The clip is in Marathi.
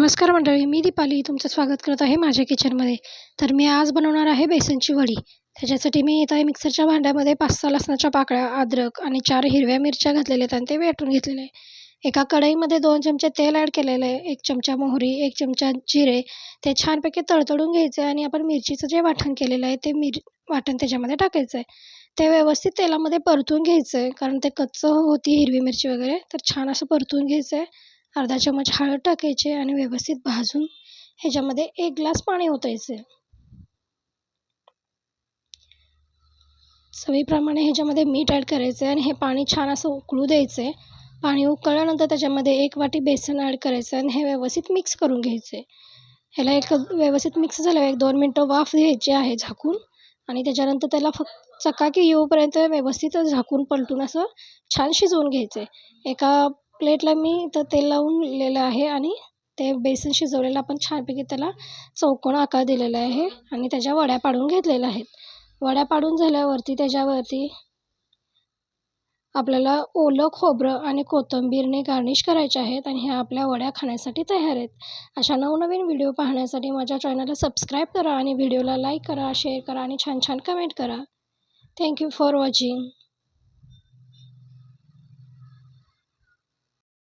नमस्कार मंडळी, मी दीपाली तुमचं स्वागत करत आहे माझ्या किचनमध्ये. तर मी आज बनवणार आहे बेसनची वडी. त्याच्यासाठी मी इथं मिक्सरच्या भांड्यामध्ये 5-6 लसणाच्या पाकळ्या, अद्रक आणि 4 हिरव्या मिरच्या घातलेल्या आहेत आणि ते वाटून घेतलेले आहे. एका कढईमध्ये 2 चमचे तेल ॲड केलेलं आहे, 1 चमचा मोहरी, 1 चमचा जिरे. ते छानपैकी तळतळून घ्यायचं आहे आणि आपण मिरचीचं जे वाटण केलेलं आहे ते वाटण त्याच्यामध्ये टाकायचं आहे. ते व्यवस्थित तेलामध्ये परतून घ्यायचं आहे, कारण ते कच्चं होती हिरवी मिरची वगैरे, तर छान असं परतून घ्यायचं आहे. अर्धा चमच हळद टाकायची आणि व्यवस्थित भाजून ह्याच्यामध्ये 1 ग्लास पाणी ओतायचं आहे. चवीप्रमाणे ह्याच्यामध्ये मीठ ॲड करायचं आहे आणि हे पाणी छान असं उकळू द्यायचं आहे. पाणी उकळल्यानंतर त्याच्यामध्ये 1 वाटी बेसन ॲड करायचं आणि हे व्यवस्थित मिक्स करून घ्यायचं आहे. ह्याला एक व्यवस्थित मिक्स झाल्यावर 1-2 मिनटं वाफ द्यायची आहे झाकून आणि त्याच्यानंतर त्याला फक्त चकाकी येऊपर्यंत व्यवस्थित झाकून पलटून असं छान शिजवून घ्यायचं आहे. एका प्लेटला मी इथं तेल लावलेलं आहे आणि ते बेसन शिजवलेलं आपण छानपैकी त्याला चौकोन आकार दिलेला आहे आणि त्याच्या वड्या पाडून घेतलेल्या आहेत. वड्या पाडून झाल्यावरती त्याच्यावरती आपल्याला ओलं खोबरं आणि कोथिंबीरने गार्निश करायचे आहेत आणि ह्या आपल्या वड्या खाण्यासाठी तयार आहेत. अशा नवनवीन व्हिडिओ पाहण्यासाठी माझ्या चॅनलला सबस्क्राईब करा आणि व्हिडिओला लाईक करा, शेअर करा आणि छान छान कमेंट करा. Thank you for watching.